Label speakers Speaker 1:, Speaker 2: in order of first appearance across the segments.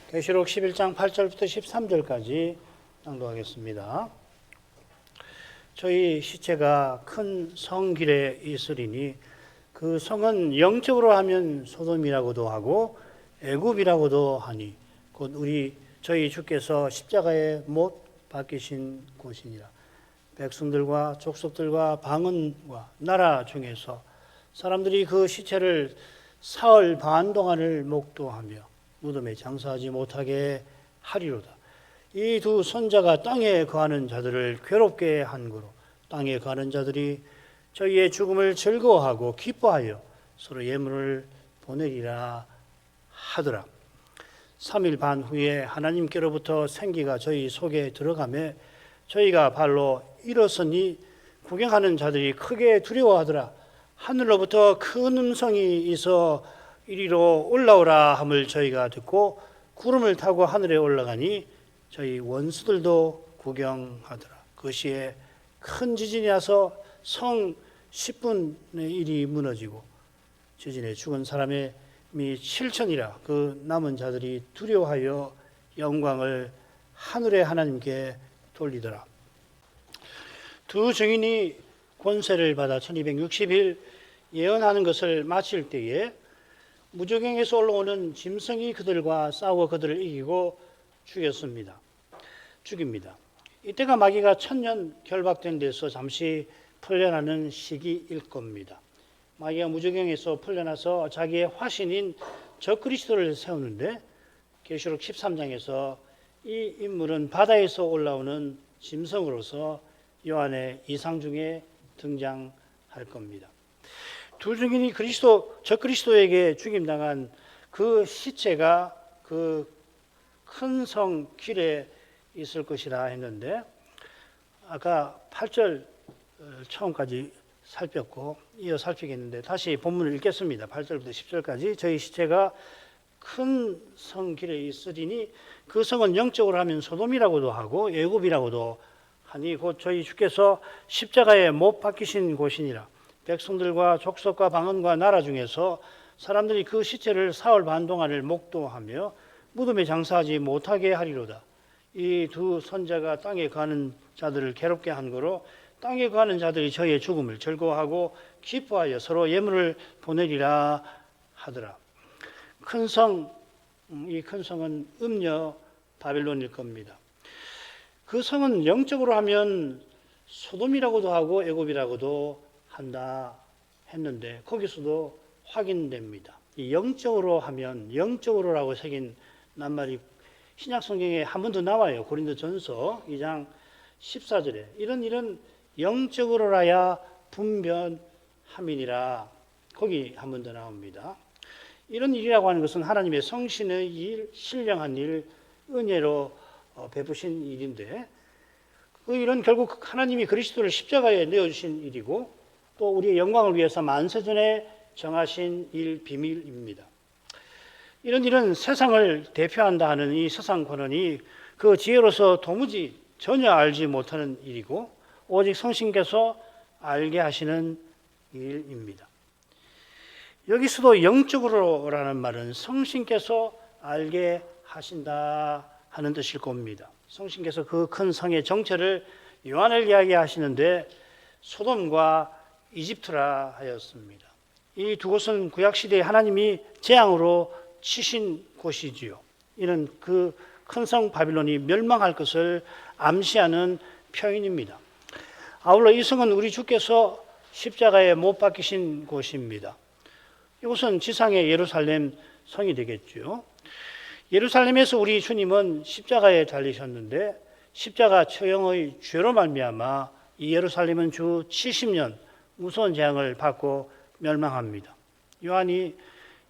Speaker 1: 계시록 11장 8절부터 13절까지 낭독하겠습니다. 저희 시체가 큰 성길에 있으리니 그 성은 영적으로 하면 소돔이라고도 하고 애굽이라고도 하니 곧 저희 주께서 십자가에 못 박히신 곳이니라. 백성들과 족속들과 방언과 나라 중에서 사람들이 그 시체를 사흘 반 동안을 목도하며 무덤에 장사하지 못하게 하리로다. 이 두 선자가 땅에 거하는 자들을 괴롭게 한 거로 땅에 거하는 자들이 저희의 죽음을 즐거워하고 기뻐하여 서로 예물을 보내리라 하더라. 3일 반 후에 하나님께로부터 생기가 저희 속에 들어가매 저희가 발로 일어서니 구경하는 자들이 크게 두려워하더라. 하늘로부터 큰 음성이 있어 이리로 올라오라 함을 저희가 듣고 구름을 타고 하늘에 올라가니 저희 원수들도 구경하더라. 그 시에 큰 지진이 와서 성 10분의 1이 무너지고 지진에 죽은 사람의 미 7천이라. 그 남은 자들이 두려워하여 영광을 하늘의 하나님께 돌리더라. 두 증인이 권세를 받아 1260일 예언하는 것을 마칠 때에 무저갱에서 올라오는 짐승이 그들과 싸워 그들을 이기고 죽입니다. 이때가 마귀가 1000년 결박된 데서 잠시 풀려나는 시기일 겁니다. 마귀가 무저갱에서 풀려나서 자기의 화신인 적그리스도를 세우는데 계시록 13장에서 이 인물은 바다에서 올라오는 짐승으로서 요한의 이상 중에 등장할 겁니다. 두 증인이 적그리스도에게 죽임당한 그 시체가 그 큰 성 길에 있을 것이라 했는데 아까 8절 처음까지 살폈고 이어 살피겠는데 다시 본문을 읽겠습니다. 8절부터 10절까지 저희 시체가 큰 성 길에 있으리니 그 성은 영적으로 하면 소돔이라고도 하고 애굽이라고도 하니 곧 저희 주께서 십자가에 못 박히신 곳이니라. 백성들과 족속과 방언과 나라 중에서 사람들이 그 시체를 사흘 반 동안을 목도하며 무덤에 장사하지 못하게 하리로다. 이 두 선자가 땅에 거하는 자들을 괴롭게 한 거로 땅에 거하는 자들이 저희의 죽음을 즐거워하고 기뻐하여 서로 예물을 보내리라 하더라. 큰 성, 이 큰 성은 음녀 바벨론일 겁니다. 그 성은 영적으로 하면 소돔이라고도 하고 애굽이라고도 한다 했는데 거기서도 확인됩니다. 이 영적으로 하면 영적으로라고 새긴 낱말이 신약 성경에 한 번 더 나와요. 고린도전서 2장 14절에 이런 일은 영적으로라야 분변함이니라. 거기 한 번 더 나옵니다. 이런 일이라고 하는 것은 하나님의 성신의 일, 신령한 일, 은혜로 베푸신 일인데 그 일은 결국 하나님이 그리스도를 십자가에 내어주신 일이고 또 우리의 영광을 위해서 만세전에 정하신 일, 비밀입니다. 이런 일은 세상을 대표한다 하는 이 세상 권원이 그 지혜로서 도무지 전혀 알지 못하는 일이고 오직 성신께서 알게 하시는 일입니다. 여기서도 영적으로라는 말은 성신께서 알게 하신다 하는 뜻일 겁니다. 성신께서 그 큰 성의 정체를 요한을 이야기하시는데 소돔과 이집트라 하였습니다. 이 두 곳은 구약시대에 하나님이 재앙으로 치신 곳이지요. 이는 그 큰 성 바빌론이 멸망할 것을 암시하는 표현입니다. 아울러 이 성은 우리 주께서 십자가에 못 박히신 곳입니다. 이곳은 지상의 예루살렘 성이 되겠죠. 예루살렘에서 우리 주님은 십자가에 달리셨는데 십자가 처형의 죄로 말미암아 이 예루살렘은 주 70년 무서운 재앙을 받고 멸망합니다. 요한이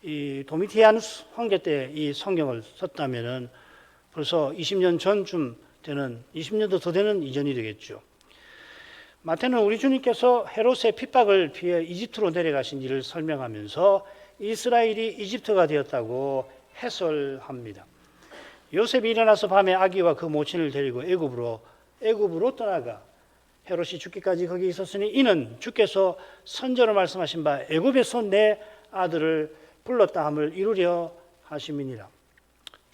Speaker 1: 이 도미티아누스 황제 때 이 성경을 썼다면은 벌써 20년 전쯤 되는 20년도 더 되는 이전이 되겠죠. 마태는 우리 주님께서 헤롯의 핍박을 피해 이집트로 내려가신 일을 설명하면서 이스라엘이 이집트가 되었다고 해설합니다. 요셉이 일어나서 밤에 아기와 그 모친을 데리고 애굽으로 떠나가 헤롯이 죽기까지 거기 있었으니 이는 주께서 선저로 말씀하신 바 애굽에서 내 아들을 불렀다 함을 이루려 하심이니라.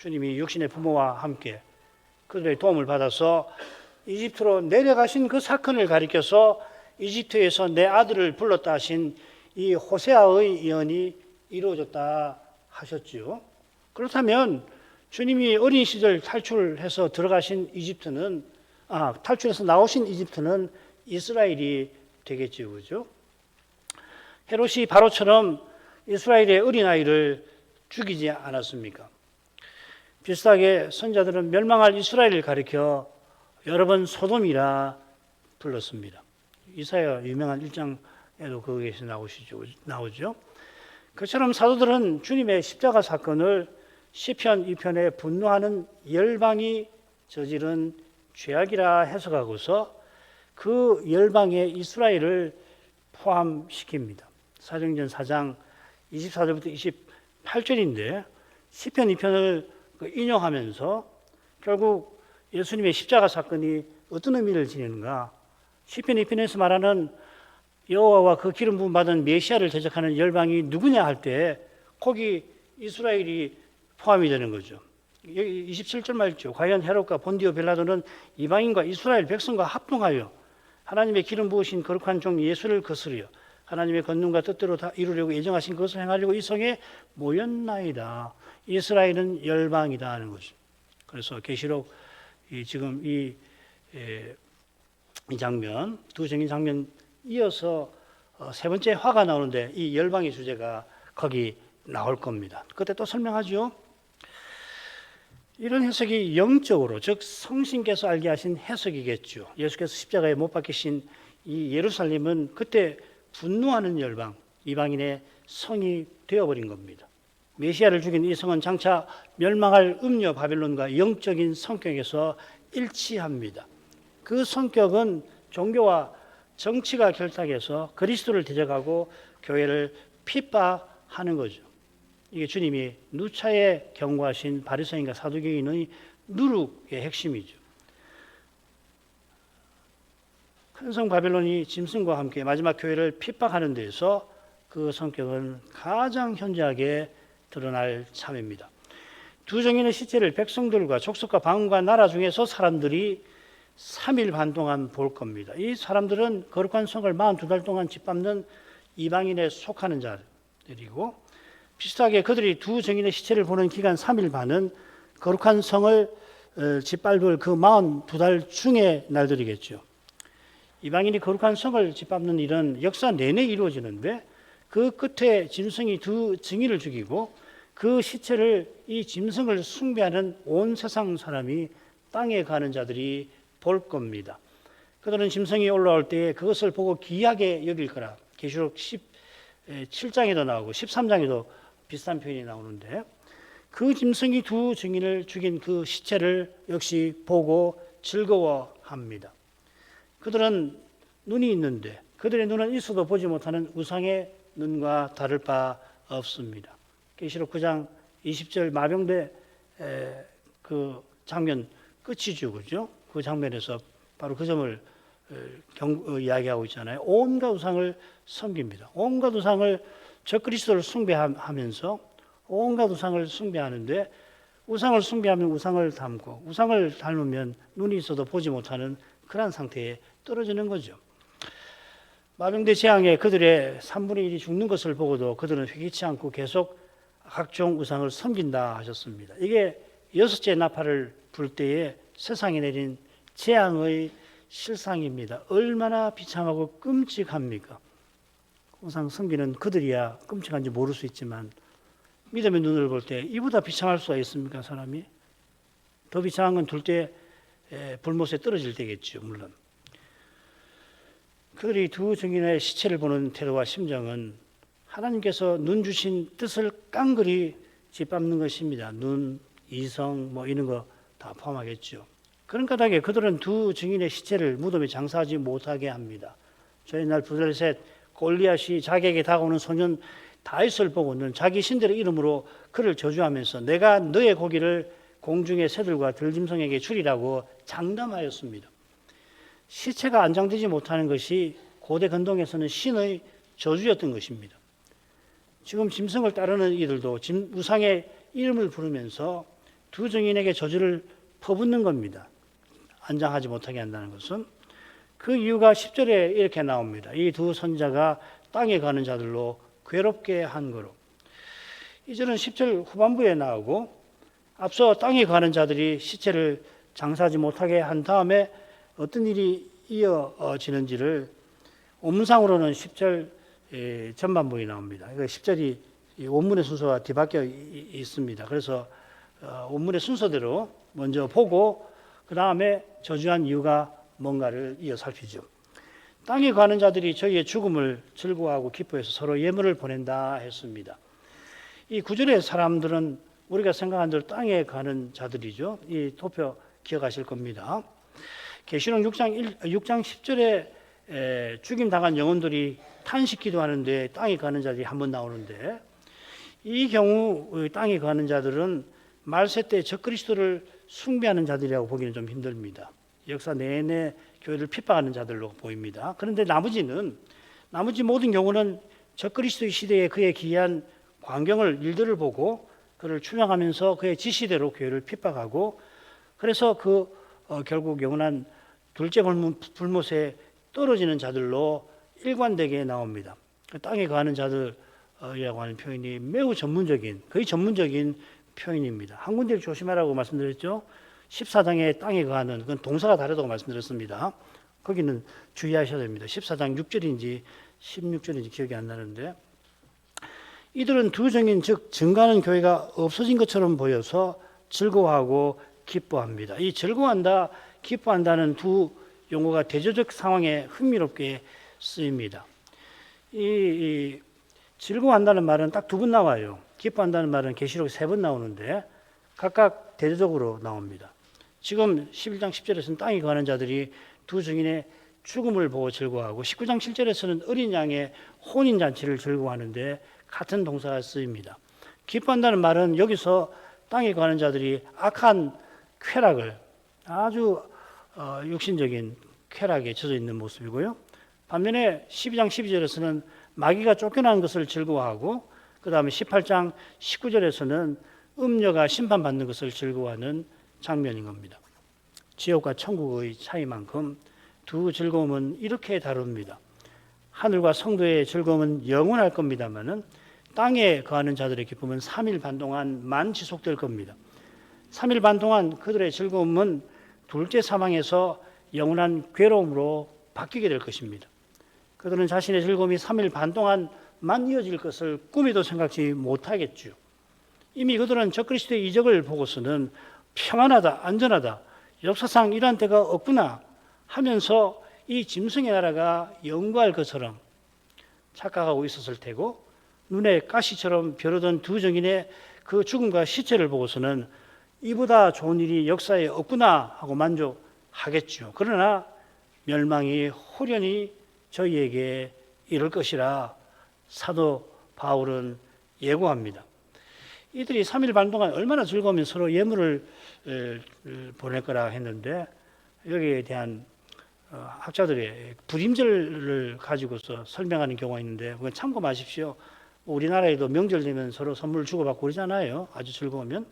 Speaker 1: 주님이 육신의 부모와 함께 그들의 도움을 받아서 이집트로 내려가신 그 사건을 가리켜서 이집트에서 내 아들을 불렀다 하신 이 호세아의 예언이 이루어졌다 하셨지요. 그렇다면 주님이 어린 시절 탈출해서 들어가신 이집트는 탈출해서 나오신 이집트는 이스라엘이 되겠지요. 그죠? 헤롯이 바로처럼 이스라엘의 어린아이를 죽이지 않았습니까? 비슷하게 선자들은 멸망할 이스라엘을 가리켜 여러 번 소돔이라 불렀습니다. 이사야 유명한 1장에도 거기에서 나오죠. 그처럼 사도들은 주님의 십자가 사건을 시편 2편에 분노하는 열방이 저지른 죄악이라 해석하고서 그 열방에 이스라엘을 포함시킵니다. 사도행전 4장 24절부터 28절인데 시편 2편을 인용하면서 결국 예수님의 십자가 사건이 어떤 의미를 지니는가? 시편 2편에서 말하는 여호와와 그 기름 부음 받은 메시아를 대적하는 열방이 누구냐 할 때 거기 이스라엘이 포함이 되는 거죠. 여기 27절 말이죠. 과연 헤롯과 본디오 빌라도는 이방인과 이스라엘 백성과 합동하여 하나님의 기름 부으신 거룩한 종 예수를 거스르려 하나님의 권능과 뜻대로 다 이루려고 예정하신 것을 행하려고 이 성에 모였나이다. 이스라엘은 열방이다 하는 거죠. 그래서 계시록 지금 이 장면, 두 정인 장면 이어서 세 번째 화가 나오는데 이 열방의 주제가 거기 나올 겁니다. 그때 또 설명하죠. 이런 해석이 영적으로, 즉 성신께서 알게 하신 해석이겠죠. 예수께서 십자가에 못 박히신 이 예루살렘은 그때 분노하는 열방, 이방인의 성이 되어버린 겁니다. 메시아를 죽인 이 성은 장차 멸망할 음녀 바벨론과 영적인 성격에서 일치합니다. 그 성격은 종교와 정치가 결탁해서 그리스도를 대적하고 교회를 핍박하는 거죠. 이게 주님이 누차에 경고하신 바리새인과 사두개인의 누룩의 핵심이죠. 큰 성 바벨론이 짐승과 함께 마지막 교회를 핍박하는 데에서 그 성격은 가장 현저하게 드러날 참입니다. 두 정인의 시체를 백성들과 족속과 방언과 나라 중에서 사람들이 3일 반 동안 볼 겁니다. 이 사람들은 거룩한 성을 42달 동안 짓밟는 이방인에 속하는 자들이고 비슷하게 그들이 두 정인의 시체를 보는 기간 3일 반은 거룩한 성을 짓밟을 그 42달 중의 날들이겠죠. 이방인이 거룩한 성을 짓밟는 일은 역사 내내 이루어지는데 그 끝에 짐승이 두 증인을 죽이고 그 시체를 이 짐승을 숭배하는 온 세상 사람이 땅에 가는 자들이 볼 겁니다. 그들은 짐승이 올라올 때 그것을 보고 기이하게 여길 거라. 계시록 17장에도 나오고 13장에도 비슷한 표현이 나오는데 그 짐승이 두 증인을 죽인 그 시체를 역시 보고 즐거워합니다. 그들은 눈이 있는데 그들의 눈은 있어도 보지 못하는 우상의 눈과 다를 바 없습니다. 계시록 9장 20절 마병대 그 장면 끝이죠, 그죠? 그 장면에서 바로 그 점을 이야기하고 있잖아요. 온갖 우상을 섬깁니다. 온갖 우상을 적그리스도를 숭배하면서 온갖 우상을 숭배하는데 우상을 숭배하면 우상을 닮고 우상을 닮으면 눈이 있어도 보지 못하는 그런 상태에 떨어지는 거죠. 마병대 재앙에 그들의 3분의 1이 죽는 것을 보고도 그들은 회개치 않고 계속 각종 우상을 섬긴다 하셨습니다. 이게 여섯째 나팔을 불 때에 세상에 내린 재앙의 실상입니다. 얼마나 비참하고 끔찍합니까? 우상 섬기는 그들이야 끔찍한지 모를 수 있지만 믿음의 눈을 볼 때 이보다 비참할 수가 있습니까? 사람이? 더 비참한 건 둘 때 불못에 떨어질 때겠죠. 물론. 그들이 두 증인의 시체를 보는 태도와 심정은 하나님께서 눈 주신 뜻을 깡그리 짓밟는 것입니다. 눈, 이성 뭐 이런 거 다 포함하겠죠. 그런 까닭에 그들은 두 증인의 시체를 무덤에 장사하지 못하게 합니다. 저 옛날 블레셋 골리앗이 자기에게 다가오는 소년 다윗을 보고는 자기 신들의 이름으로 그를 저주하면서 내가 너의 고기를 공중의 새들과 들짐승에게 주리라고 장담하였습니다. 시체가 안장되지 못하는 것이 고대 근동에서는 신의 저주였던 것입니다. 지금 짐승을 따르는 이들도 우상의 이름을 부르면서 두 증인에게 저주를 퍼붓는 겁니다. 안장하지 못하게 한다는 것은. 그 이유가 10절에 이렇게 나옵니다. 이 두 선자가 땅에 가는 자들로 괴롭게 한 거로. 이 절은 10절 후반부에 나오고, 앞서 땅에 가는 자들이 시체를 장사하지 못하게 한 다음에 어떤 일이 이어지는지를 원문상으로는 10절 전반부에 나옵니다. 10절이 원문의 순서가 뒤바뀌어 있습니다. 그래서 원문의 순서대로 먼저 보고 그 다음에 저주한 이유가 뭔가를 이어 살피죠. 땅에 가는 자들이 저희의 죽음을 즐거워하고 기뻐해서 서로 예물을 보낸다 했습니다. 이 구절의 사람들은 우리가 생각한 대로 땅에 가는 자들이죠. 이 도표 기억하실 겁니다. 계시록 6장 10절에 죽임당한 영혼들이 탄식 기도하는데 땅에 가는 자들이 한 번 나오는데, 이 경우 땅에 가는 자들은 말세 때 적그리스도를 숭배하는 자들이라고 보기는 좀 힘듭니다. 역사 내내 교회를 핍박하는 자들로 보입니다. 그런데 나머지 모든 경우는 적그리스도의 시대에 그의 기이한 광경을 일들을 보고 그를 추앙하면서 그의 지시대로 교회를 핍박하고, 그래서 결국 영원한 둘째 불못에 떨어지는 자들로 일관되게 나옵니다. 땅에 가는 자들이라고 하는 표현이 매우 거의 전문적인 표현입니다. 한 군데를 조심하라고 말씀드렸죠. 14장에 땅에 가는, 그건 동사가 다르다고 말씀드렸습니다. 거기는 주의하셔야 됩니다. 14장 6절인지 16절인지 기억이 안 나는데, 이들은 두 증인, 즉 증거하는 교회가 없어진 것처럼 보여서 즐거워하고 기뻐합니다. 이 즐거워한다, 기뻐한다는 두 용어가 대조적 상황에 흥미롭게 쓰입니다. 이 즐거워한다는 말은 딱 두 번 나와요. 기뻐한다는 말은 계시록 3번 나오는데 각각 대조적으로 나옵니다. 지금 11장 10절에서는 땅에 가는 자들이 두 증인의 죽음을 보고 즐거워하고, 19장 7절에서는 어린 양의 혼인잔치를 즐거워하는데 같은 동사가 쓰입니다. 기뻐한다는 말은 여기서 땅에 가는 자들이 악한 쾌락을, 아주 육신적인 쾌락에 젖어 있는 모습이고요. 반면에 12장 12절에서는 마귀가 쫓겨난 것을 즐거워하고, 그 다음에 18장 19절에서는 음녀가 심판받는 것을 즐거워하는 장면인 겁니다. 지옥과 천국의 차이만큼 두 즐거움은 이렇게 다릅니다. 하늘과 성도의 즐거움은 영원할 겁니다만은 땅에 거하는 자들의 기쁨은 3일 반 동안만 지속될 겁니다. 3일 반 동안 그들의 즐거움은 둘째 사망에서 영원한 괴로움으로 바뀌게 될 것입니다. 그들은 자신의 즐거움이 3일 반 동안만 이어질 것을 꿈에도 생각지 못하겠죠. 이미 그들은 적그리스도의 이적을 보고서는 평안하다, 안전하다, 역사상 이러한 때가 없구나 하면서 이 짐승의 나라가 영구할 것처럼 착각하고 있었을 테고, 눈에 가시처럼 벼르던 두 증인의 그 죽음과 시체를 보고서는 이보다 좋은 일이 역사에 없구나 하고 만족하겠죠. 그러나 멸망이 홀연히 저희에게 이를 것이라 사도 바울은 예고합니다. 이들이 3일 반 동안 얼마나 즐거우면 서로 예물을 보낼 거라 했는데, 여기에 대한 학자들의 부림절을 가지고서 설명하는 경우가 있는데 그건 참고하십시오. 우리나라에도 명절 되면 서로 선물 주고받고 그러잖아요. 아주 즐거우면.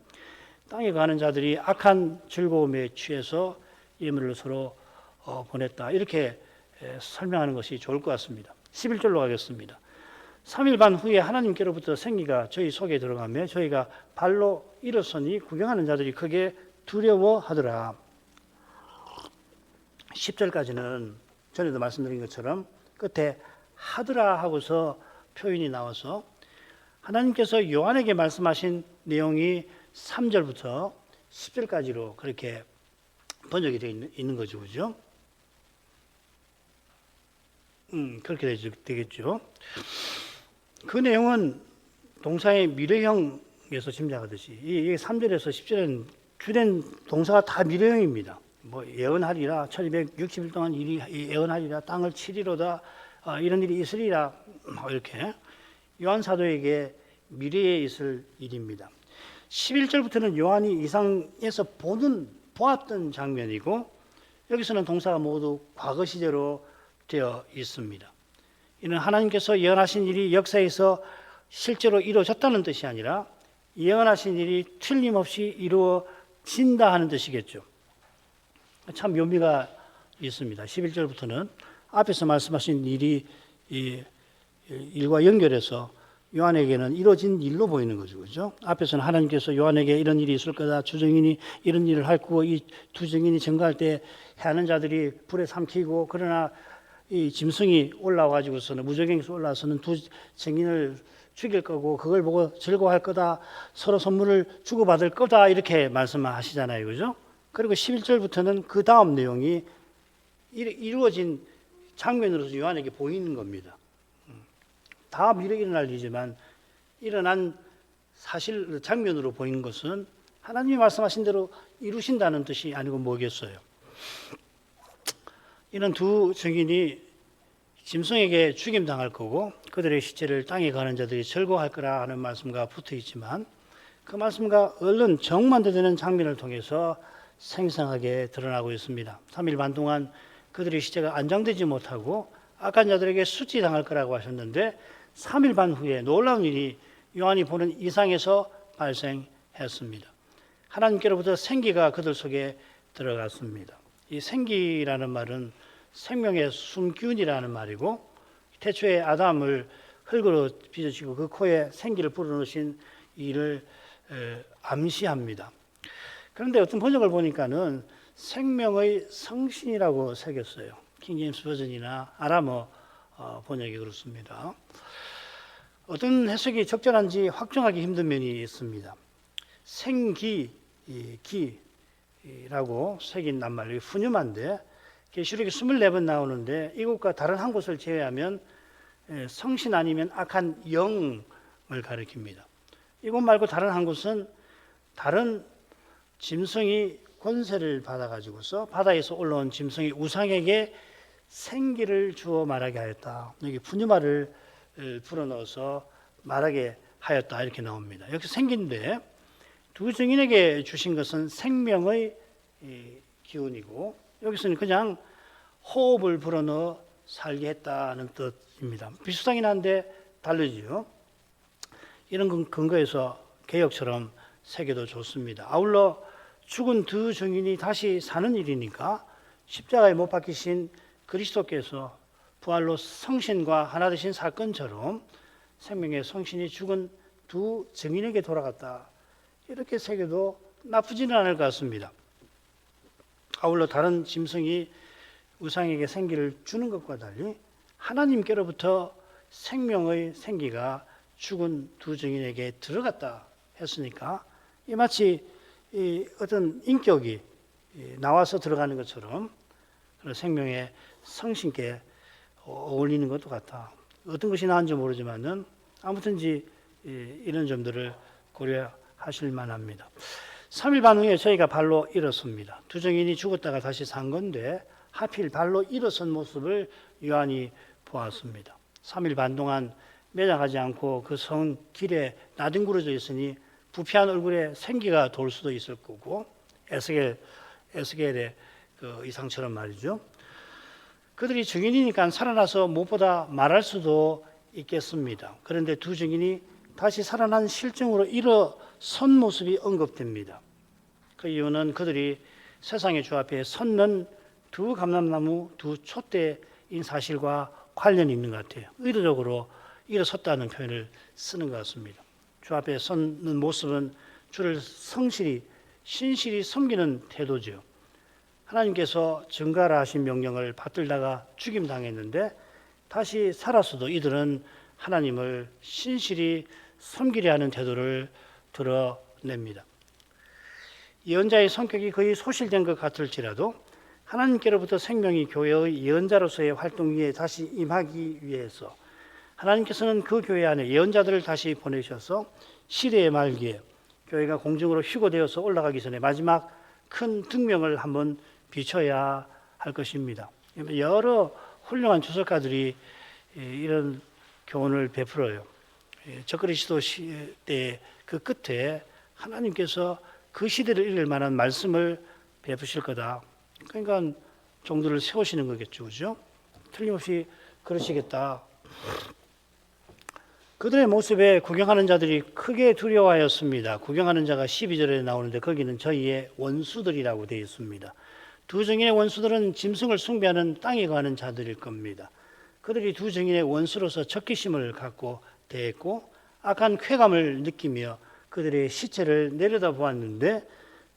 Speaker 1: 땅에 가는 자들이 악한 즐거움에 취해서 예물을 서로 보냈다, 이렇게 설명하는 것이 좋을 것 같습니다. 11절로 가겠습니다. 3일 반 후에 하나님께로부터 생기가 저희 속에 들어가며 저희가 발로 일어서니 구경하는 자들이 크게 두려워하더라. 10절까지는 전에도 말씀드린 것처럼 끝에 하더라 하고서 표현이 나와서 하나님께서 요한에게 말씀하신 내용이 3절부터 10절까지로 그렇게 번역이 되어 있는 거죠. 그죠? 그렇게 되겠죠. 그 내용은 동사의 미래형에서 짐작하듯이 이 3절에서 10절에는 주된 동사가 다 미래형입니다. 뭐 예언하리라, 1260일 동안 일이 예언하리라, 땅을 치리로다, 이런 일이 있으리라, 이렇게 요한 사도에게 미래에 있을 일입니다. 11절부터는 요한이 이상에서 보았던 장면이고, 여기서는 동사가 모두 과거 시제로 되어 있습니다. 이는 하나님께서 예언하신 일이 역사에서 실제로 이루어졌다는 뜻이 아니라 예언하신 일이 틀림없이 이루어진다 하는 뜻이겠죠. 참 묘미가 있습니다. 11절부터는 앞에서 말씀하신 일이 일과 연결해서 요한에게는 이루어진 일로 보이는 거죠. 그죠? 앞에서는 하나님께서 요한에게 이런 일이 있을 거다. 두 증인이 이런 일을 할 거고 이 두 증인이 증거할 때 해하는 자들이 불에 삼키고 그러나 이 짐승이 올라와가지고서는 무저갱에서 올라와서는 두 증인을 죽일 거고 그걸 보고 즐거워할 거다. 서로 선물을 주고받을 거다. 이렇게 말씀하시잖아요. 그죠? 그리고 11절부터는 그 다음 내용이 이루어진 장면으로서 요한에게 보이는 겁니다. 다음 일이 일어날 일이지만 일어난 사실 장면으로 보이는 것은 하나님이 말씀하신 대로 이루신다는 뜻이 아니고 뭐겠어요. 이런 두 증인이 짐승에게 죽임당할 거고 그들의 시체를 땅에 가는 자들이 즐거워할 거라 하는 말씀과 붙어 있지만 그 말씀과 얼른 정반대되는 장면을 통해서 생생하게 드러나고 있습니다. 3일 반 동안 그들의 시체가 안장되지 못하고 악한 자들에게 수치당할 거라고 하셨는데 3일 반 후에 놀라운 일이 요한이 보는 이상에서 발생했습니다. 하나님께로부터 생기가 그들 속에 들어갔습니다. 이 생기라는 말은 생명의 숨기운이라는 말이고 태초에 아담을 흙으로 빚으시고 그 코에 생기를 불어넣으신 이를 암시합니다. 그런데 어떤 번역을 보니까는 생명의 성신이라고 새겼어요. 킹제임스 버전이나 아람어 번역이 그렇습니다. 어떤 해석이 적절한지 확정하기 힘든 면이 있습니다. 생기라고 새긴 낱말이 훈유만데 계시록이 24번 나오는데 이곳과 다른 한 곳을 제외하면 성신 아니면 악한 영을 가리킵니다. 이곳 말고 다른 한 곳은 다른 짐승이 권세를 받아가지고서 바다에서 올라온 짐승이 우상에게 생기를 주어 말하게 하였다. 여기 푸뉴마를 불어넣어서 말하게 하였다 이렇게 나옵니다. 여기 생기인데 두 증인에게 주신 것은 생명의 기운이고 여기서는 그냥 호흡을 불어넣어 살게 했다는 뜻입니다. 비슷하긴 한데 다르지요. 이런 근거에서 개혁처럼 새겨도 좋습니다. 아울러 죽은 두 증인이 다시 사는 일이니까 십자가에 못 박히신 그리스도께서 부활로 성신과 하나 되신 사건처럼 생명의 성신이 죽은 두 증인에게 돌아갔다. 이렇게 새겨도 나쁘지는 않을 것 같습니다. 아울러 다른 짐승이 우상에게 생기를 주는 것과 달리 하나님께로부터 생명의 생기가 죽은 두 증인에게 들어갔다 했으니까 이 마치 어떤 인격이 나와서 들어가는 것처럼 생명의 성신께 어울리는 것도 같아. 어떤 것이 나은지 모르지만은 아무튼지 이런 점들을 고려하실 만합니다. 3일 반 후에 저희가 발로 일었습니다. 두 증인이 죽었다가 다시 산 건데 하필 발로 일어선 모습을 요한이 보았습니다. 3일 반 동안 매장하지 않고 그 성 길에 나뒹굴어져 있으니 부패한 얼굴에 생기가 돌 수도 있을 거고 에스겔의 그 이상처럼 말이죠. 그들이 증인이니까 살아나서 무엇보다 말할 수도 있겠습니다. 그런데 두 증인이 다시 살아난 실정으로 일어선 모습이 언급됩니다. 그 이유는 그들이 세상의 주 앞에 섰는 두 감람나무 두 촛대인 사실과 관련이 있는 것 같아요. 의도적으로 일어섰다는 표현을 쓰는 것 같습니다. 주 앞에 섰는 모습은 주를 신실히 섬기는 태도죠. 하나님께서 증가라 하신 명령을 받들다가 죽임당했는데 다시 살았어도 이들은 하나님을 신실히 섬기려 하는 태도를 드러냅니다. 예언자의 성격이 거의 소실된 것 같을지라도 하나님께로부터 생명이 교회의 예언자로서의 활동 위에 다시 임하기 위해서 하나님께서는 그 교회 안에 예언자들을 다시 보내셔서 시대의 말기에 교회가 공중으로 휴거되어서 올라가기 전에 마지막 큰 등명을 한번 비춰야 할 것입니다. 여러 훌륭한 주석가들이 이런 교훈을 베풀어요. 적그리스도 시대 그 끝에 하나님께서 그 시대를 이길 만한 말씀을 베푸실 거다. 그러니까 종들을 세우시는 거겠죠, 그죠? 틀림없이 그러시겠다. 그들의 모습에 구경하는 자들이 크게 두려워하였습니다. 구경하는 자가 12절에 나오는데 거기는 저희의 원수들이라고 되어 있습니다. 두 증인의 원수들은 짐승을 숭배하는 땅에 거하는 자들일 겁니다. 그들이 두 증인의 원수로서 적개심을 갖고 대했고 악한 쾌감을 느끼며 그들의 시체를 내려다보았는데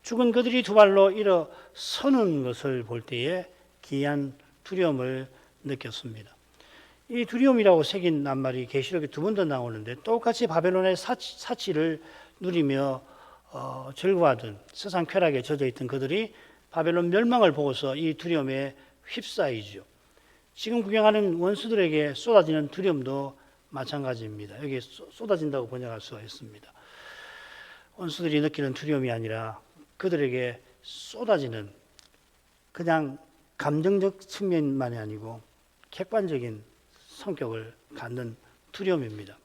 Speaker 1: 죽은 그들이 두 발로 일어서는 것을 볼 때에 기이한 두려움을 느꼈습니다. 이 두려움이라고 새긴 낱말이 계시록에 두 번 더 나오는데 똑같이 바벨론의 사치를 누리며 즐거워하던 세상 쾌락에 젖어있던 그들이 바벨론 멸망을 보고서 이 두려움에 휩싸이죠. 지금 구경하는 원수들에게 쏟아지는 두려움도 마찬가지입니다. 여기 쏟아진다고 번역할 수가 있습니다. 원수들이 느끼는 두려움이 아니라 그들에게 쏟아지는 그냥 감정적 측면만이 아니고 객관적인 성격을 갖는 두려움입니다.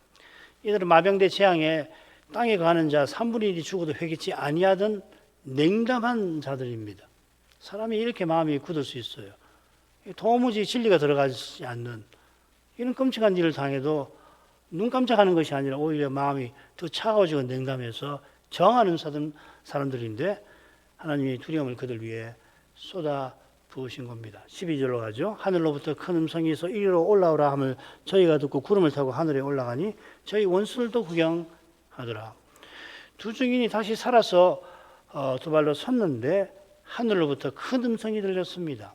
Speaker 1: 이들은 마병대 재앙에 땅에 거하는 자 3분의 1이 죽어도 회개치 아니하던 냉담한 자들입니다. 사람이 이렇게 마음이 굳을 수 있어요. 도무지 진리가 들어가지 않는 이런 끔찍한 일을 당해도 눈 깜짝하는 것이 아니라 오히려 마음이 더 차가워지고 냉담해서 저항하는 사람들인데 하나님이 두려움을 그들 위해 쏟아 부으신 겁니다. 12절로 가죠. 하늘로부터 큰 음성이 이리로 올라오라 함을 저희가 듣고 구름을 타고 하늘에 올라가니 저희 원수들도 구경하더라. 두 증인이 다시 살아서 두 발로 섰는데 하늘로부터 큰 음성이 들렸습니다.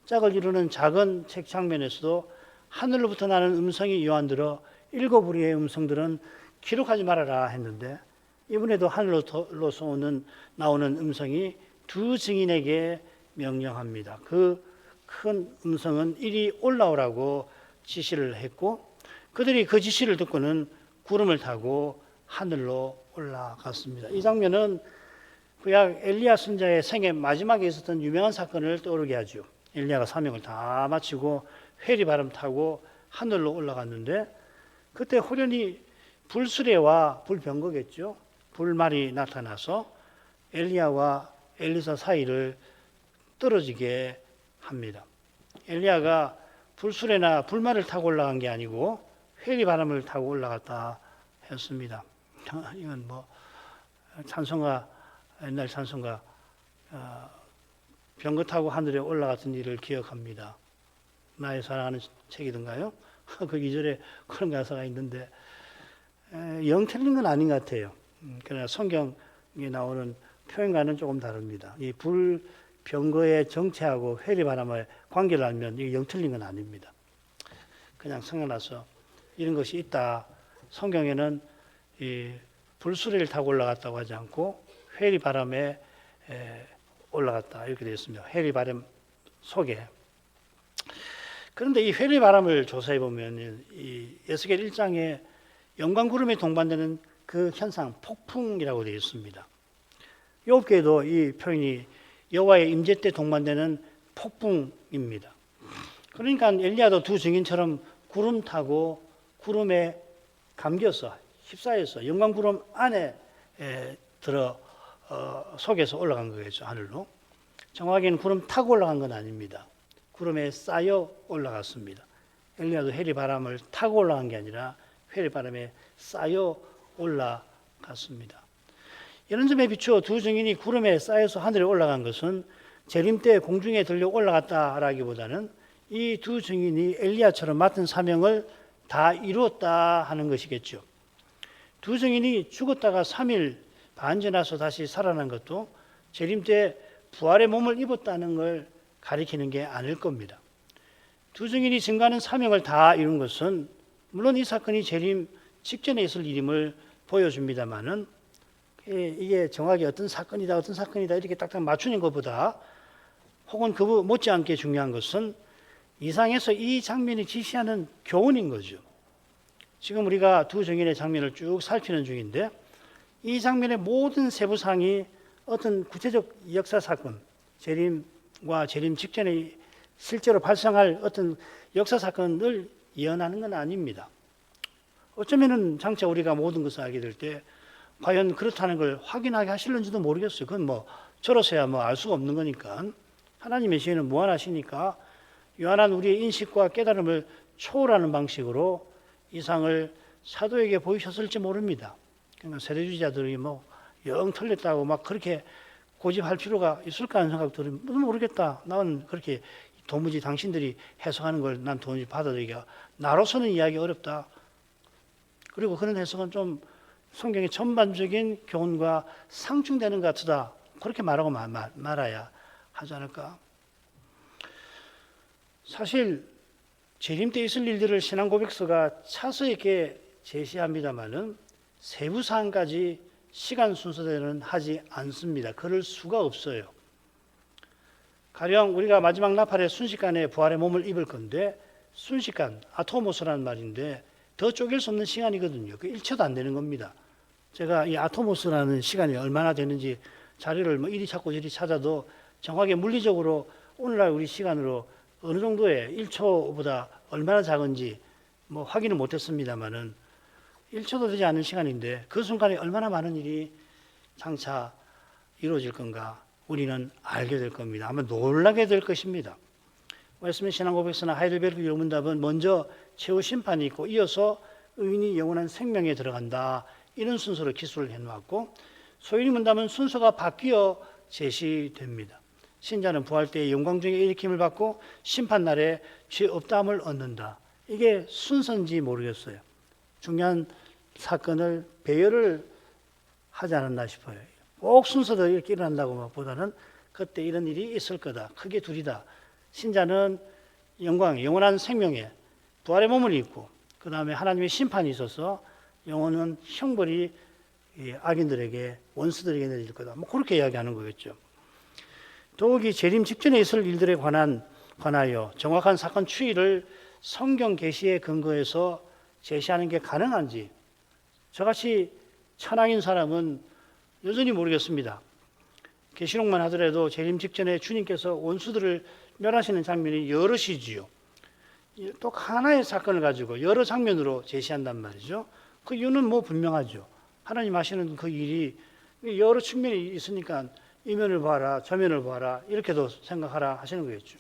Speaker 1: 짝을 이루는 작은 책 장면에서도 하늘로부터 나는 음성이 요한들어 7우리의 음성들은 기록하지 말아라 했는데 이번에도 하늘로서 나오는 음성이 두 증인에게 명령합니다. 그 큰 음성은 이리 올라오라고 지시를 했고 그들이 그 지시를 듣고는 구름을 타고 하늘로 올라갔습니다. 이 장면은 구약 엘리야 선지자의 생애 마지막에 있었던 유명한 사건을 떠오르게 하죠. 엘리야가 사명을 다 마치고 회리바람 타고 하늘로 올라갔는데 그때 호련히 불수레와 불병거겠죠. 불말이 나타나서 엘리야와 엘리사 사이를 떨어지게 합니다. 엘리야가 불수레나 불말을 타고 올라간 게 아니고 회리바람을 타고 올라갔다 했습니다. 이건 뭐 찬송가 옛날 찬송가 병거 타고 하늘에 올라갔던 일을 기억합니다. 나의 사랑하는 책이던가요? 그 2절에 그런 가사가 있는데 영 틀린 건 아닌 것 같아요. 그러나 성경에 나오는 표현과는 조금 다릅니다. 이 불병거의 정체하고 회리바람의 관계를 알면 이게 영 틀린 건 아닙니다. 그냥 생각나서 이런 것이 있다. 성경에는 이 불수레를 타고 올라갔다고 하지 않고 회리바람에 올라갔다 이렇게 되어 있습니다. 회리바람 속에. 그런데 이 회리바람을 조사해 보면 이 에스겔 1장에 영광구름에 동반되는 그 현상 폭풍이라고 되어 있습니다. 욥기에도 이 표현이 여호와의 임재 때 동반되는 폭풍입니다. 그러니까 엘리야도 두 증인처럼 구름 타고 구름에 감겨서 휩싸여서 영광구름 안에 속에서 올라간 거겠죠. 하늘로. 정확하게는 구름 타고 올라간 건 아닙니다. 구름에 쌓여 올라갔습니다. 엘리야도 회리바람을 타고 올라간 게 아니라 회리바람에 쌓여 올라갔습니다. 이런 점에 비추어 두 증인이 구름에 쌓여서 하늘에 올라간 것은 재림 때 공중에 들려 올라갔다라기보다는 이 두 증인이 엘리야처럼 맡은 사명을 다 이루었다 하는 것이겠죠. 두 증인이 죽었다가 3일 반 지나서 다시 살아난 것도 재림 때 부활의 몸을 입었다는 걸 가리키는 게 아닐 겁니다. 두 증인이 증거하는 사명을 다 이룬 것은 물론 이 사건이 재림 직전에 있을 일임을 보여줍니다만은 이게 정확히 어떤 사건이다 이렇게 딱딱 맞추는 것보다 혹은 그 못지않게 중요한 것은 이상에서 이 장면이 지시하는 교훈인 거죠. 지금 우리가 두 증인의 장면을 쭉 살피는 중인데 이 장면의 모든 세부사항이 어떤 구체적 역사 사건, 재림과 재림 직전에 실제로 발생할 어떤 역사 사건을 예언하는 건 아닙니다. 어쩌면은 장차 우리가 모든 것을 알게 될 때 과연 그렇다는 걸 확인하게 하실는지도 모르겠어요. 그건 뭐 저로서야 뭐 알 수가 없는 거니까. 하나님의 지혜는 무한하시니까 유한한 우리의 인식과 깨달음을 초월하는 방식으로 이상을 사도에게 보이셨을지 모릅니다. 그러니까 세례주의자들이 뭐 영 틀렸다고 막 그렇게 고집할 필요가 있을까 하는 생각 들으면 모르겠다. 나는 그렇게 도무지 당신들이 해석하는 걸 난 도무지 받아들이기가 나로서는 이해하기 어렵다. 그리고 그런 해석은 좀 성경의 전반적인 교훈과 상충되는 것 같다. 그렇게 말하고 말아야 하지 않을까. 사실 재림 때 있을 일들을 신앙 고백서가 차서 있게 제시합니다만은 세부 사항까지 시간 순서대로는 하지 않습니다. 그럴 수가 없어요. 가령 우리가 마지막 나팔의 순식간에 부활의 몸을 입을 건데 순식간, 아토모스라는 말인데 더 쪼갤 수 없는 시간이거든요. 그 1초도 안 되는 겁니다. 제가 이 아토모스라는 시간이 얼마나 되는지 자료를 뭐 이리 찾고 저리 찾아도 정확하게 물리적으로 오늘날 우리 시간으로 어느 정도의 1초보다 얼마나 작은지 뭐 확인을 못했습니다만은 1초도 되지 않은 시간인데 그 순간에 얼마나 많은 일이 장차 이루어질 건가 우리는 알게 될 겁니다. 아마 놀라게 될 것입니다. 웨스민 신앙고백서나 하이델베르크 영문답은 먼저 최후 심판이 있고 이어서 의인이 영원한 생명에 들어간다. 이런 순서로 기술을 해놓았고 소유리 문답은 순서가 바뀌어 제시됩니다. 신자는 부활 때의 영광 중에 일으킴을 받고 심판날에 죄 없다함을 얻는다. 이게 순서인지 모르겠어요. 중요한 사건을 배열을 하지 않았나 싶어요. 꼭 순서대로 이렇게 일어난다고 보다는 그때 이런 일이 있을 거다. 크게 둘이다. 신자는 영광, 영원한 생명에 부활의 몸을 입고 그 다음에 하나님의 심판이 있어서 영원한 형벌이 악인들에게 원수들에게 내릴 거다. 뭐 그렇게 이야기하는 거겠죠. 더욱이 재림 직전에 있을 일들에 관하여 정확한 사건 추이를 성경 계시에 근거해서 제시하는 게 가능한지 저같이 천황인 사람은 여전히 모르겠습니다. 계시록만 하더라도 재림 직전에 주님께서 원수들을 멸하시는 장면이 여럿이지요. 또 하나의 사건을 가지고 여러 장면으로 제시한단 말이죠. 그 이유는 뭐 분명하죠. 하나님 하시는 그 일이 여러 측면이 있으니까 이 면을 봐라, 저 면을 봐라 이렇게도 생각하라 하시는 거겠죠.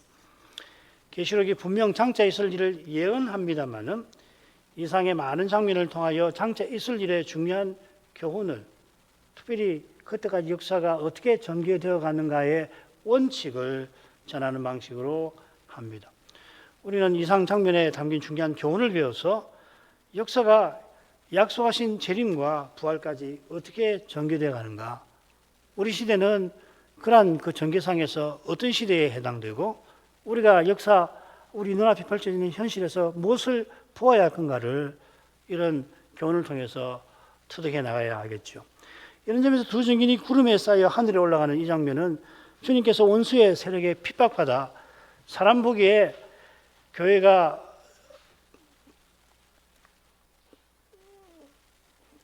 Speaker 1: 계시록이 분명 장차 있을 일을 예언합니다마는 이상의 많은 장면을 통하여 장차 있을 일의 중요한 교훈을 특별히 그때까지 역사가 어떻게 전개되어 가는가의 원칙을 전하는 방식으로 합니다. 우리는 이상 장면에 담긴 중요한 교훈을 배워서 역사가 약속하신 재림과 부활까지 어떻게 전개되어 가는가. 우리 시대는 그러한 그 전개상에서 어떤 시대에 해당되고 우리가 역사 우리 눈앞에 펼쳐지는 현실에서 무엇을 보아야 할 건가를 이런 교훈을 통해서 터득해 나가야 하겠죠. 이런 점에서 두 증인이 구름에 쌓여 하늘에 올라가는 이 장면은 주님께서 원수의 세력에 핍박받아 사람 보기에 교회가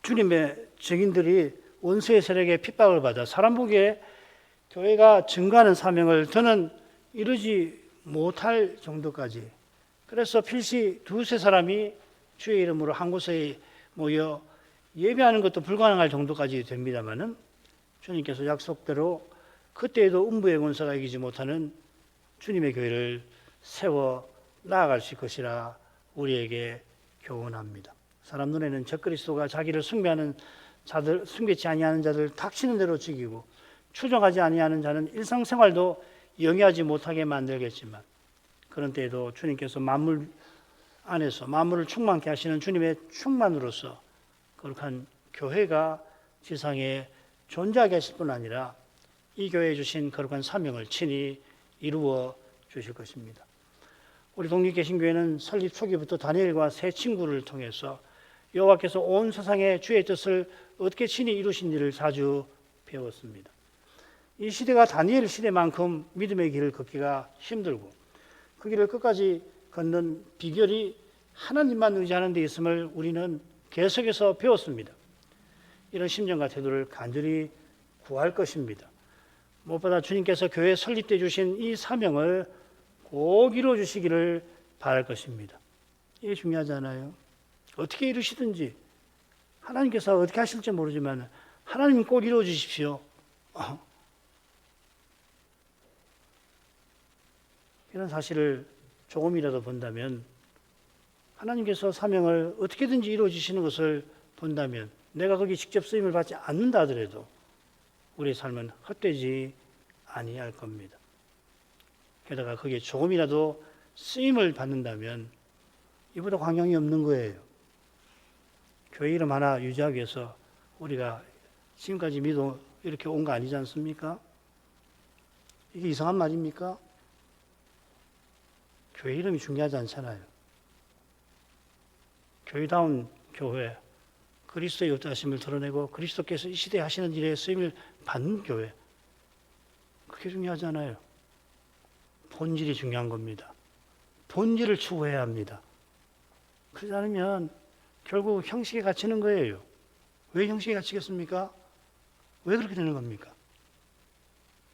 Speaker 1: 주님의 증인들이 원수의 세력에 핍박을 받아 사람 보기에 교회가 증거하는 사명을 더는 이루지 못할 정도까지 그래서 필시 두세 사람이 주의 이름으로 한 곳에 모여 예배하는 것도 불가능할 정도까지 됩니다마는 주님께서 약속대로 그때에도 음부의 권세가 이기지 못하는 주님의 교회를 세워 나아가실 것이라 우리에게 교훈합니다. 사람 눈에는 적그리스도가 자기를 숭배하는 자들, 숭배치 아니하는 자들 닥치는 대로 죽이고 추종하지 아니하는 자는 일상생활도 영위하지 못하게 만들겠지만 그런 때에도 주님께서 만물 안에서 만물을 충만케 하시는 주님의 충만으로서 거룩한 교회가 지상에 존재하게 하실 뿐 아니라 이 교회에 주신 거룩한 사명을 친히 이루어 주실 것입니다. 우리 독립개신교회는 설립 초기부터 다니엘과 세 친구를 통해서 여호와께서 온 세상에 주의 뜻을 어떻게 친히 이루신지를 자주 배웠습니다. 이 시대가 다니엘 시대만큼 믿음의 길을 걷기가 힘들고 그 길을 끝까지 걷는 비결이 하나님만 의지하는 데 있음을 우리는 계속해서 배웠습니다. 이런 심정과 태도를 간절히 구할 것입니다. 무엇보다 주님께서 교회 설립 때 주신 이 사명을 꼭 이루어 주시기를 바랄 것입니다. 이게 중요하잖아요. 어떻게 이루시든지 하나님께서 어떻게 하실지 모르지만 하나님 꼭 이루어 주십시오. 이런 사실을 조금이라도 본다면 하나님께서 사명을 어떻게든지 이루어지시는 것을 본다면 내가 거기 직접 쓰임을 받지 않는다 하더라도 우리의 삶은 헛되지 아니할 겁니다. 게다가 거기에 조금이라도 쓰임을 받는다면 이보다 광양이 없는 거예요. 교회 이름 하나 유지하기 위해서 우리가 지금까지 믿어 이렇게 온 거 아니지 않습니까? 이게 이상한 말입니까? 교회 이름이 중요하지 않잖아요. 교회다운 교회, 그리스도의 역사하심을 드러내고 그리스도께서 이 시대에 하시는 일에 쓰임을 받는 교회, 그게 중요하잖아요. 본질이 중요한 겁니다. 본질을 추구해야 합니다. 그러지 않으면 결국 형식에 갇히는 거예요. 왜 형식에 갇히겠습니까? 왜 그렇게 되는 겁니까?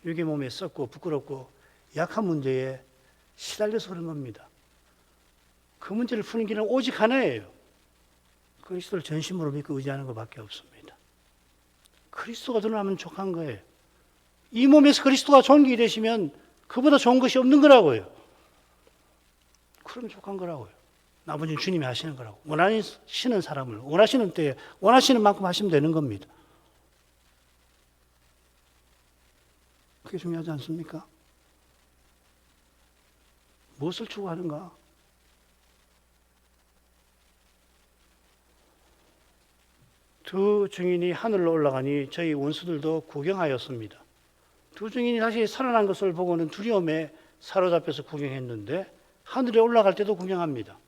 Speaker 1: 육의 몸에 썩고 부끄럽고 약한 문제에 시달려서 그런 겁니다. 그 문제를 푸는 길은 오직 하나예요. 그리스도를 전심으로 믿고 의지하는 것밖에 없습니다. 그리스도가 드러나면 족한 거예요. 이 몸에서 그리스도가 좋은 게 되시면 그보다 좋은 것이 없는 거라고요. 그럼 족한 거라고요. 나머지는 주님이 하시는 거라고. 원하시는 사람을 원하시는 때에 원하시는 만큼 하시면 되는 겁니다. 그게 중요하지 않습니까? 무엇을 추구하는가? 두 증인이 하늘로 올라가니 저희 원수들도 구경하였습니다. 두 증인이 다시 살아난 것을 보고는 두려움에 사로잡혀서 구경했는데 하늘에 올라갈 때도 구경합니다.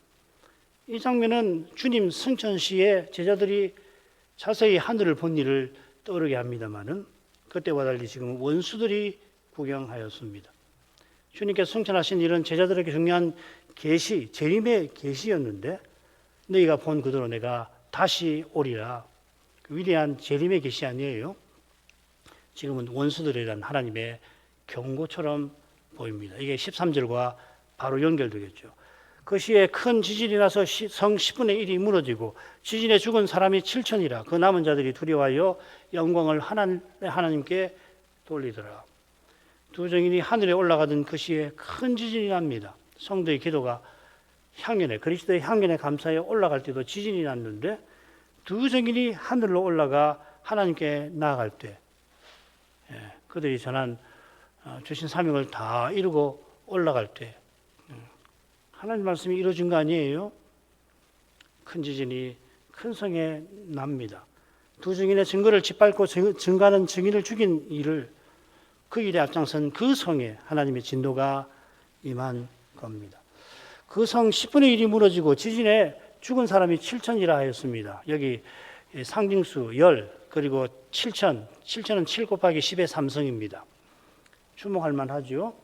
Speaker 1: 이 장면은 주님 승천 시에 제자들이 자세히 하늘을 본 일을 떠오르게 합니다마는 그때와 달리 지금 원수들이 구경하였습니다. 주님께서 승천하신 일은 제자들에게 중요한 계시, 재림의 계시였는데 너희가 본 그대로 내가 다시 오리라. 위대한 재림의 계시 아니에요. 지금은 원수들에 대한 하나님의 경고처럼 보입니다. 이게 13절과 바로 연결되겠죠. 그 시에 큰 지진이 나서 성 10분의 1이 무너지고 지진에 죽은 사람이 7천이라. 그 남은 자들이 두려워하여 영광을 하나님께 돌리더라. 두 증인이 하늘에 올라가던 그 시에 큰 지진이 납니다. 성도의 기도가 향연에, 그리스도의 향연에 감사해 올라갈 때도 지진이 났는데 두 증인이 하늘로 올라가 하나님께 나아갈 때 그들이 전한 주신 사명을 다 이루고 올라갈 때 하나님 말씀이 이루어진 거 아니에요? 큰 지진이 큰 성에 납니다. 두 증인의 증거를 짓밟고 증거하는 증인을 죽인 일을 그 일에 앞장선 그 성에 하나님의 진노가 임한 겁니다. 그 성 10분의 1이 무너지고 지진에 죽은 사람이 7천이라 하였습니다. 여기 상징수 열 그리고 7천, 7천은 7 곱하기 10의 3성입니다. 주목할 만하죠.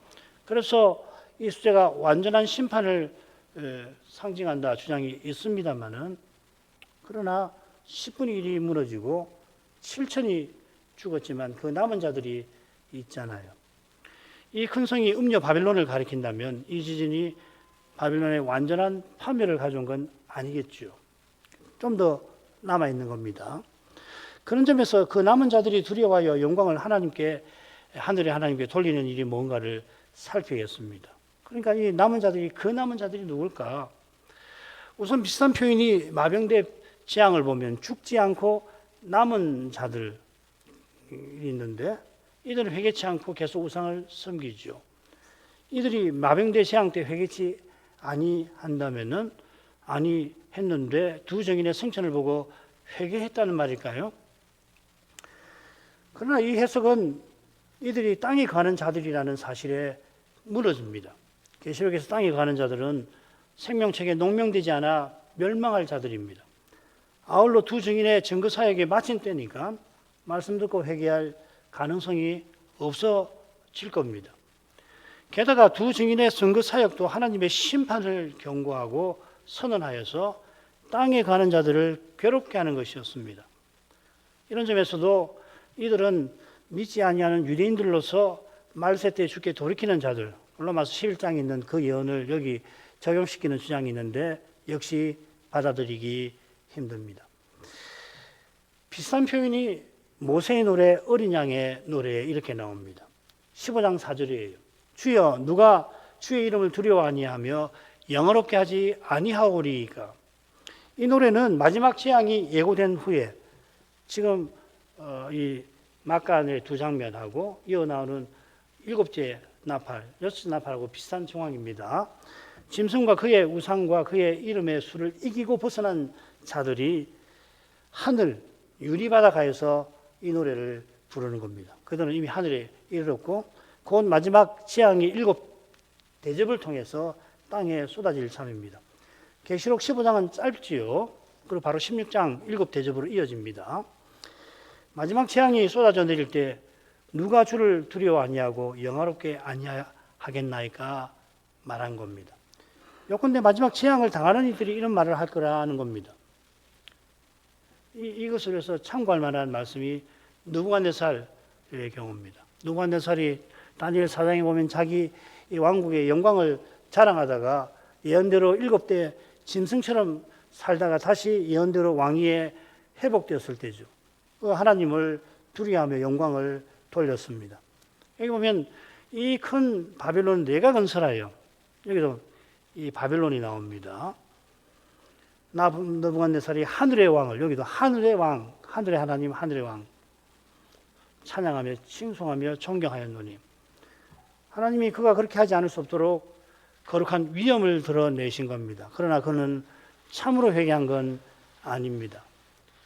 Speaker 1: 그래서 이 숫자가 완전한 심판을 상징한다 주장이 있습니다만은 그러나 10분의 1이 무너지고 7천이 죽었지만 그 남은 자들이 있잖아요. 이 큰 성이 음녀 바벨론을 가리킨다면 이 지진이 바벨론의 완전한 파멸을 가져온 건 아니겠죠. 좀 더 남아있는 겁니다. 그런 점에서 그 남은 자들이 두려워하여 영광을 하늘의 하나님께 돌리는 일이 뭔가를 살펴야겠습니다. 그러니까 이 남은 자들이, 그 남은 자들이 누굴까? 우선 비슷한 표현이 마병대 재앙을 보면 죽지 않고 남은 자들이 있는데 이들은 회개치 않고 계속 우상을 섬기죠. 이들이 마병대 재앙 때 회개치 아니한다면은 아니했는데 두 증인의 승천을 보고 회개했다는 말일까요? 그러나 이 해석은 이들이 땅에 가는 자들이라는 사실에 무너집니다. 계시록에서 땅에 가는 자들은 생명책에 농명되지 않아 멸망할 자들입니다. 아울러 두 증인의 증거 사역이 마친 때니까 말씀 듣고 회개할 가능성이 없어질 겁니다. 게다가 두 증인의 증거 사역도 하나님의 심판을 경고하고 선언하여서 땅에 가는 자들을 괴롭게 하는 것이었습니다. 이런 점에서도 이들은 믿지 아니하는 유대인들로서 말세 때 죽게 돌이키는 자들, 로마서 11장에 있는 그 예언을 여기 적용시키는 주장이 있는데 역시 받아들이기 힘듭니다. 비슷한 표현이 모세의 노래 어린 양의 노래에 이렇게 나옵니다. 15장 4절이에요. 주여 누가 주의 이름을 두려워하니 하며 영화롭게 하지 아니하오리이까. 이 노래는 마지막 재앙이 예고된 후에 지금 이 막간의 두 장면하고 이어 나오는 일곱째 나팔, 여섯 나팔하고 비슷한 상황입니다. 짐승과 그의 우상과 그의 이름의 수를 이기고 벗어난 자들이 하늘 유리바다가에서 이 노래를 부르는 겁니다. 그들은 이미 하늘에 이르렀고 곧 마지막 재앙이 일곱 대접을 통해서 땅에 쏟아질 참입니다. 계시록 15장은 짧지요. 그리고 바로 16장 일곱 대접으로 이어집니다. 마지막 재앙이 쏟아져 내릴 때 누가 주를 두려워 아니하고 영화롭게 아니하겠나이까 말한 겁니다. 요컨대 마지막 재앙을 당하는 이들이 이런 말을 할 거라는 겁니다. 이것을 위해서 참고할 만한 말씀이 느부갓네살의 경우입니다. 느부갓네살이 다니엘 4장에 보면 자기 왕국의 영광을 자랑하다가 예언대로 7대 짐승처럼 살다가 다시 예언대로 왕위에 회복되었을 때죠. 하나님을 두려워하며 영광을 돌렸습니다. 여기 보면 이 큰 바벨론 내가 건설하여, 여기도 이 바벨론이 나옵니다. 느부갓네살이 하늘의 왕을, 여기도 하늘의 왕, 하늘의 하나님, 하늘의 왕 찬양하며 칭송하며 존경하였노니, 하나님이 그가 그렇게 하지 않을 수 없도록 거룩한 위엄을 드러내신 겁니다. 그러나 그는 참으로 회개한 건 아닙니다.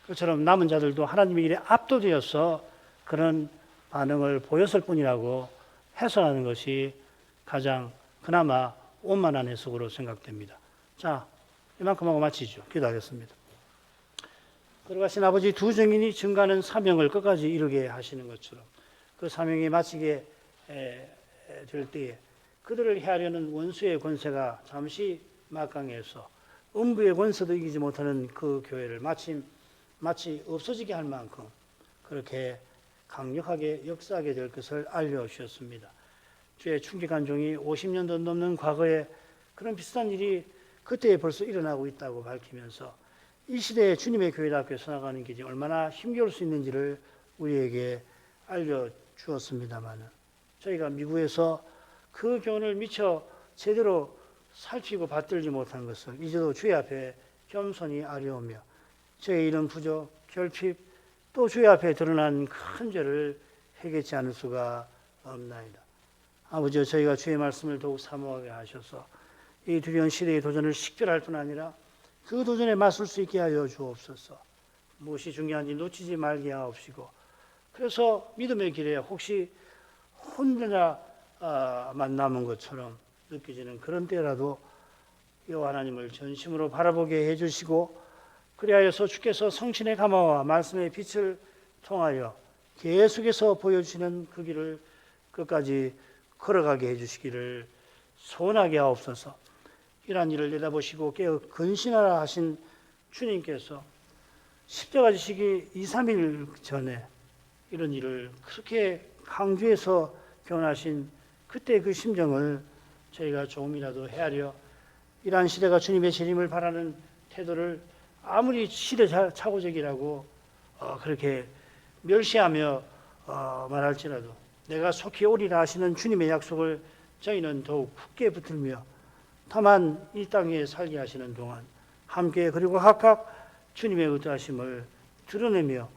Speaker 1: 그처럼 남은 자들도 하나님의 일에 압도되어서 그런 반응을 보였을 뿐이라고 해석하는 것이 가장 그나마 원만한 해석으로 생각됩니다. 자, 이만큼 하고 마치죠. 기도하겠습니다. 걸어가신 아버지 두 증인이 증거하는 사명을 끝까지 이루게 하시는 것처럼 그 사명이 마치게 될 때에 그들을 해하려는 원수의 권세가 잠시 막강해서 음부의 권세도 이기지 못하는 그 교회를 마치 없어지게 할 만큼 그렇게 강력하게 역사하게 될 것을 알려주셨습니다. 주의 충직한 종이 50년도 넘는 과거에 그런 비슷한 일이 그때에 벌써 일어나고 있다고 밝히면서 이 시대에 주님의 교회답게 살아가는 길이 얼마나 힘겨울 수 있는지를 우리에게 알려주었습니다만 저희가 미국에서 그 교훈을 미처 제대로 살피고 받들지 못한 것을 이제도 주의 앞에 겸손히 아뢰오며 저의 이런 부족, 결핍 또 주의 앞에 드러난 큰 죄를 회개치 않을 수가 없나이다. 아버지, 저희가 주의 말씀을 더욱 사모하게 하셔서 이 두려운 시대의 도전을 식별할 뿐 아니라 그 도전에 맞설 수 있게 하여 주옵소서. 무엇이 중요한지 놓치지 말게 하옵시고 그래서 믿음의 길에 혹시 혼자만 남은 것처럼 느껴지는 그런 때라도 여호와 하나님을 전심으로 바라보게 해주시고 그리하여서 주께서 성신의 감화와 말씀의 빛을 통하여 계속해서 보여주시는 그 길을 끝까지 걸어가게 해주시기를 소원하게 하옵소서. 이러한 일을 내다보시고 깨어 근신하라 하신 주님께서 십자가 지시기 2, 3일 전에 이런 일을 그렇게 강조해서 변하신 그때 그 심정을 저희가 조금이라도 헤아려 이러한 시대가 주님의 재림을 바라는 태도를 아무리 시대착오적이라고 그렇게 멸시하며 말할지라도 내가 속히 오리라 하시는 주님의 약속을 저희는 더욱 굳게 붙들며 다만 이 땅에 살게 하시는 동안 함께 그리고 각각 주님의 의도하심을 드러내며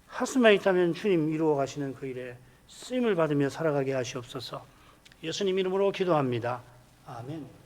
Speaker 1: 할 수만 있다면 주님 이루어 가시는 그 일에 쓰임을 받으며 살아가게 하시옵소서. 예수님 이름으로 기도합니다. 아멘.